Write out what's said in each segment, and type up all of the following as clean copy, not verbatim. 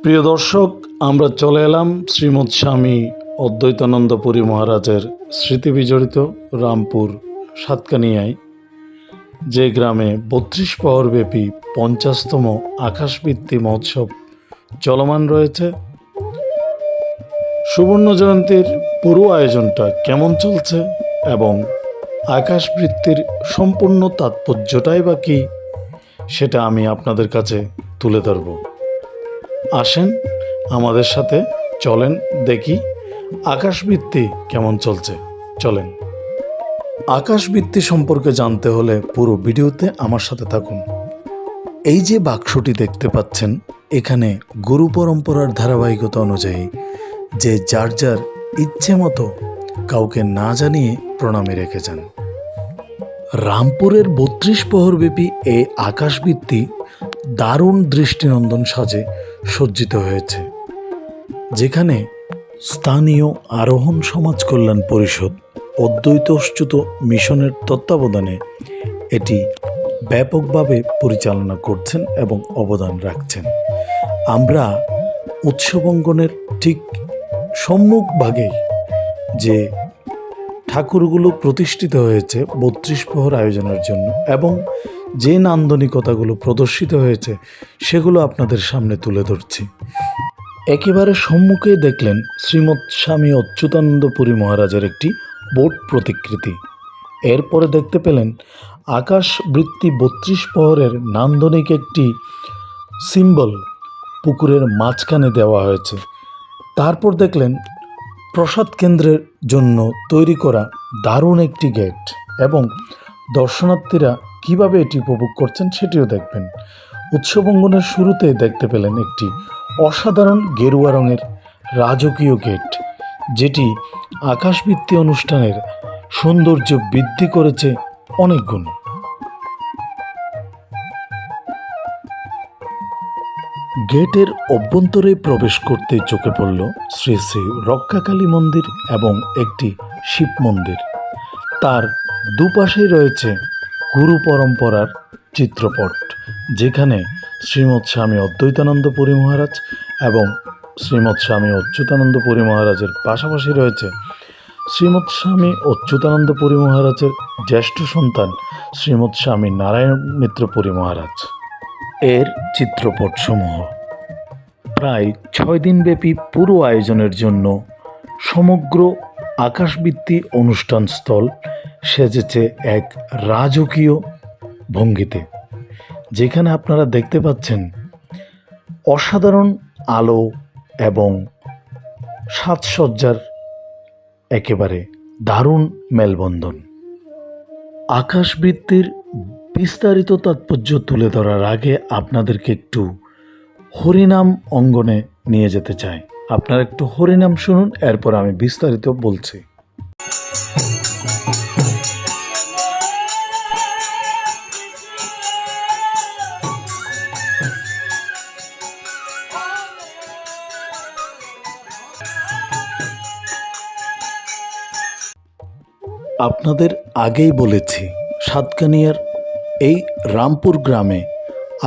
প্রিয় দর্শক, আমরা চলে এলাম শ্রীমৎ স্বামী অদ্বৈতানন্দ পুরী মহারাজের স্মৃতিবিজড়িত রামপুর সাতকানিয়ায়, যে গ্রামে ৩২ প্রহরব্যাপী ৫০তম আকাশবৃত্তি মহোৎসব চলমান রয়েছে। সুবর্ণ জয়ন্তীর পুরো আয়োজনটা কেমন চলছে এবং আকাশবৃত্তির সম্পূর্ণ তাৎপর্যটাই বা কী, সেটা আমি আপনাদের কাছে তুলে ধরব। আসেন আমাদের সাথে, চলেন দেখি আকাশবৃত্তি কেমন চলছে। চলেন। আকাশবৃত্তি সম্পর্কে জানতে হলে পুরো ভিডিওতে আমার সাথে থাকুন। এই যে বাক্সটি দেখতে পাচ্ছেন, এখানে গুরু পরম্পরার ধারাবাহিকতা অনুযায়ী যে যার যার ইচ্ছে মতো কাউকে না জানিয়ে প্রণামী রেখে যান। রামপুরের ৩২ প্রহরব্যাপী এই আকাশবৃত্তি দারুণ দৃষ্টিনন্দন সাজে সজ্জিত হয়েছে, যেখানে স্থানীয় আরোহণ সমাজ কল্যাণ পরিষদ অদ্বৈতচ্যুত মিশনের তত্ত্বাবধানে এটি ব্যাপকভাবে পরিচালনা করছেন এবং অবদান রাখছেন। আমরা উৎসবাঙ্গনের ঠিক সম্মুখভাগেই যে ঠাকুরগুলো প্রতিষ্ঠিত হয়েছে ৩২ প্রহর আয়োজনের জন্য এবং যে নান্দনিকতাগুলো প্রদর্শিত হয়েছে সেগুলো আপনাদের সামনে তুলে ধরছি। একেবারে সম্মুখে দেখলেন শ্রীমৎ স্বামী অচ্যুতানন্দ পুরী মহারাজের একটি বোট প্রতিকৃতি। এরপরে দেখতে পেলেন আকাশবৃত্তি ৩২ প্রহরের নান্দনিক একটি সিম্বল পুকুরের মাঝখানে দেওয়া হয়েছে। তারপর দেখলেন প্রসাদ কেন্দ্রের জন্য তৈরি করা দারুণ একটি গেট এবং দর্শনার্থীরা কিভাবে এটি উপভোগ করছেন সেটিও দেখবেন। উৎসবাঙ্গনের শুরুতে দেখতে পেলেন একটি অসাধারণ গেরুয়া রঙের রাজকীয় গেট, যেটি আকাশবৃত্তি অনুষ্ঠানের সৌন্দর্য বৃদ্ধি করেছে অনেক গুণ। গেটের অভ্যন্তরে প্রবেশ করতে চোখে পড়ল শ্রী শ্রী রক্ষাকালী মন্দির এবং একটি শিব মন্দির। তার দুপাশেই রয়েছে গুরু পরম্পরার চিত্রপট, যেখানে শ্রীমৎ স্বামী অদ্বৈতানন্দ পুরী মহারাজ এবং শ্রীমৎ স্বামী অচ্যুতানন্দ পুরী মহারাজের পাশাপাশি রয়েছে শ্রীমৎ স্বামী অচ্যুতানন্দ পুরী মহারাজের জ্যেষ্ঠ সন্তান শ্রীমৎ স্বামী নারায়ণ মিত্র পুরী মহারাজ এর চিত্রপটসমূহ। প্রায় ৬ দিনব্যাপী পুরো আয়োজনের জন্য সমগ্র আকাশবৃত্তি অনুষ্ঠানস্থল সেজেছে এক রাজকীয় ভঙ্গিতে, যেখানে আপনারা দেখতে পাচ্ছেন অসাধারণ আলো এবং সাজসজ্জার একেবারে দারুণ মেলবন্ধন। আকাশবৃত্তির বিস্তারিত তাৎপর্য তুলে ধরার আগে আপনাদেরকে একটু হরিনাম অঙ্গনে নিয়ে যেতে চাই। আপনারা একটু হরিনাম শুনুন, এরপর আমি বিস্তারিত বলছি। আপনাদের আগেই বলেছি, সাতকানিয়ার এই রামপুর গ্রামে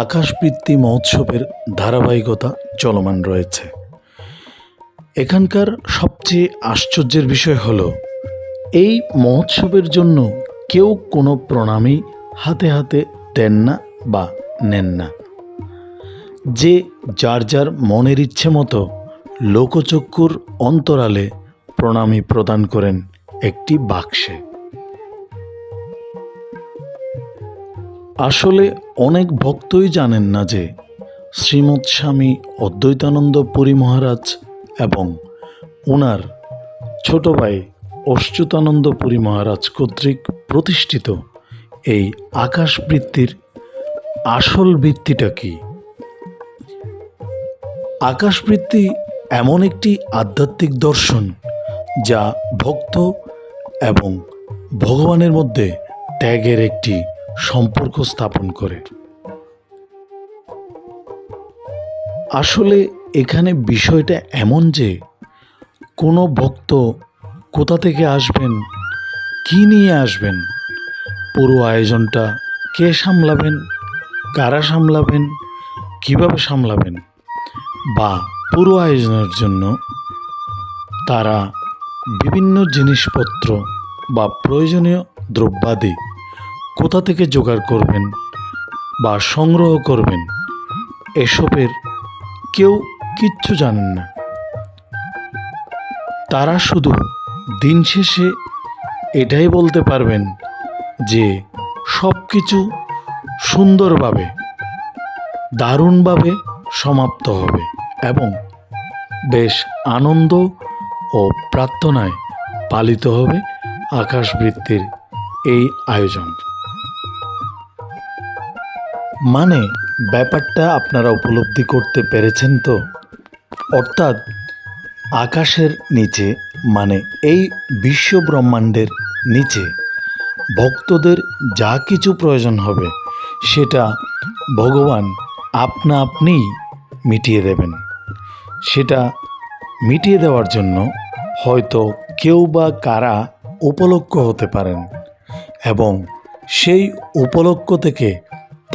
আকাশবৃত্তি মহোৎসবের ধারাবাহিকতা চলমান রয়েছে। এখানকার সবচেয়ে আশ্চর্যের বিষয় হলো, এই মহোৎসবের জন্য কেউ কোনো প্রণামী হাতে হাতে দেন না বা নেন না। যে যার যার মনের ইচ্ছে মতো লোকচক্ষুর অন্তরালে প্রণামী প্রদান করেন একটি বাক্সে। আসলে অনেক ভক্তই জানেন না যে শ্রীমৎ স্বামী অদ্বৈতানন্দ পুরী মহারাজ এবং ওনার ছোট ভাই অচ্যুতানন্দ পুরী মহারাজ কর্তৃক প্রতিষ্ঠিত এই আকাশবৃত্তির আসল বৃত্তিটা কি। আকাশবৃত্তি এমন একটি আধ্যাত্মিক দর্শন যা ভক্ত এবং ভগবানের মধ্যে ত্যাগের একটি সম্পর্ক স্থাপন করে। আসলে এখানে বিষয়টা এমন যে কোনো ভক্ত কোথা থেকে আসবেন, কি নিয়ে আসবেন, পুরো আয়োজনটা কে সামলাবেন, কারা সামলাবেন, কিভাবে সামলাবেন, বা পুরো আয়োজনের জন্য তারা বিভিন্ন জিনিসপত্র বা প্রয়োজনীয় দ্রব্যাদি কোথা থেকে জোগাড় করবেন বা সংগ্রহ করবেন এসবের কেউ কিচ্ছু জানেন না। তারা শুধু দিন শেষে এটাই বলতে পারবেন যে সব কিছু সুন্দরভাবে দারুণভাবে সমাপ্ত হবে এবং বেশ আনন্দ ও প্রার্থনায় পালিত হবে আকাশবৃত্তির এই আয়োজন। মানে ব্যাপারটা আপনারা উপলব্ধি করতে পেরেছেন তো? অর্থাৎ আকাশের নিচে মানে এই বিশ্ব ব্রহ্মাণ্ডের নিচে ভক্তদের যা কিছু প্রয়োজন হবে সেটা ভগবান আপনা আপনিই মিটিয়ে দেবেন। সেটা মিটিয়ে দেওয়ার জন্য হয়তো কেউ বা কারা উপলক্ষ হতে পারেন এবং সেই উপলক্ষ থেকে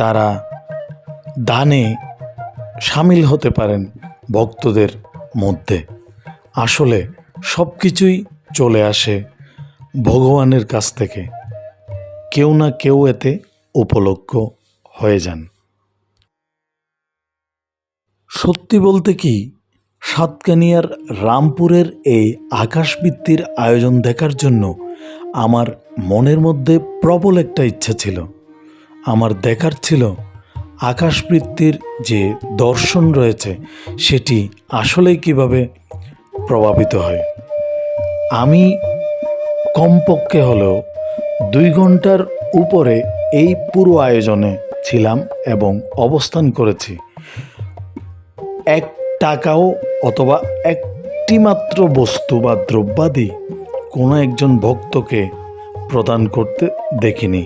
তারা দানে সামিল হতে পারেন ভক্তদের মধ্যে। আসলে সব কিছুই চলে আসে ভগবানের কাছ থেকে, কেউ না কেউ এতে উপলক্ষ হয়ে যান। সত্যি বলতে কি, সাতকানিয়ার রামপুরের এই আকাশবৃত্তির আয়োজন দেখার জন্য আমার মনের মধ্যে প্রবল একটা ইচ্ছা ছিল। আমার দেখার ছিল আকাশবৃত্তির যে দর্শন রয়েছে সেটি আসলেই কিভাবে প্রভাবিত হয়। আমি কমপক্ষে হলেও 2 ঘন্টার উপরে এই পুরো আয়োজনে ছিলাম এবং অবস্থান করেছি। 1 টাকাও অথবা একটি মাত্র বস্তু বা দ্রব্যাদি কোনো একজন ভক্তকে প্রদান করতে দেখিনি।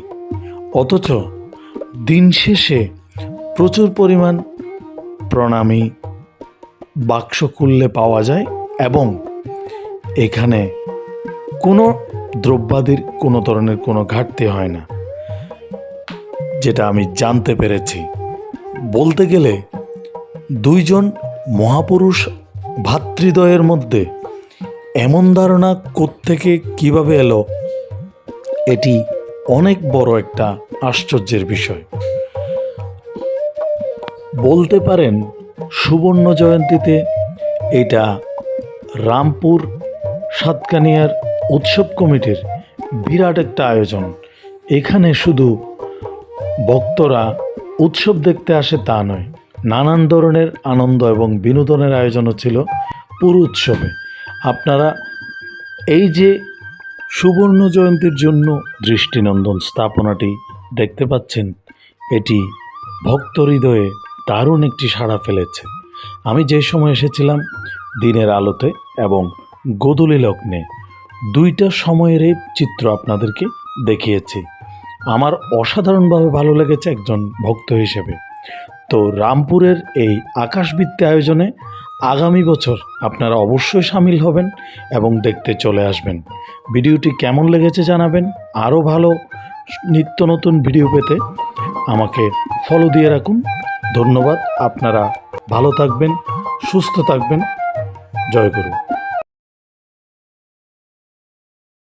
অথচ দিন শেষে প্রচুর পরিমাণ প্রণামী বাক্স খুললে পাওয়া যায় এবং এখানে কোনো দ্রব্যাদির কোনো ধরনের কোনো ঘাটতি হয় না, যেটা আমি জানতে পেরেছি। বলতে গেলে 2 জন মহাপুরুষ ভাতৃদ্বয়ের মধ্যে এমন ধারণা কোত্থেকে কিভাবে এলো, এটি অনেক বড় একটা আশ্চর্যের বিষয়। বলতে পারেন সুবর্ণ জয়ন্তীতে এটা রামপুর সাতকানিয়ার উৎসব কমিটির বিরাট একটা আয়োজন। এখানে শুধু ভক্তরা উৎসব দেখতে আসে তা নয়, নানান ধরনের আনন্দ এবং বিনোদনের আয়োজনও ছিল পুরো উৎসবে। আপনারা এই যে সুবর্ণ জয়ন্তীর জন্য দৃষ্টিনন্দন স্থাপনাটি দেখতে পাচ্ছেন, এটি ভক্ত হৃদয়ে দারুণ একটি সাড়া ফেলেছে। আমি যে সময় এসেছিলাম দিনের আলোতে এবং গোধূলি লগ্নে, 2টা সময়েরই চিত্র আপনাদেরকে দেখিয়েছি। আমার অসাধারণভাবে ভালো লেগেছে একজন ভক্ত হিসেবে। তো রামপুরের এই আকাশবৃত্তি আয়োজনে আগামী বছর আপনারা অবশ্যই সামিল হবেন এবং দেখতে চলে আসবেন। ভিডিওটি কেমন লেগেছে জানাবেন। আরও ভালো নিত্য নতুন ভিডিও পেতে আমাকে ফলো দিয়ে রাখুন। ধন্যবাদ। আপনারা ভালো থাকবেন, সুস্থ থাকবেন। জয় গুরু।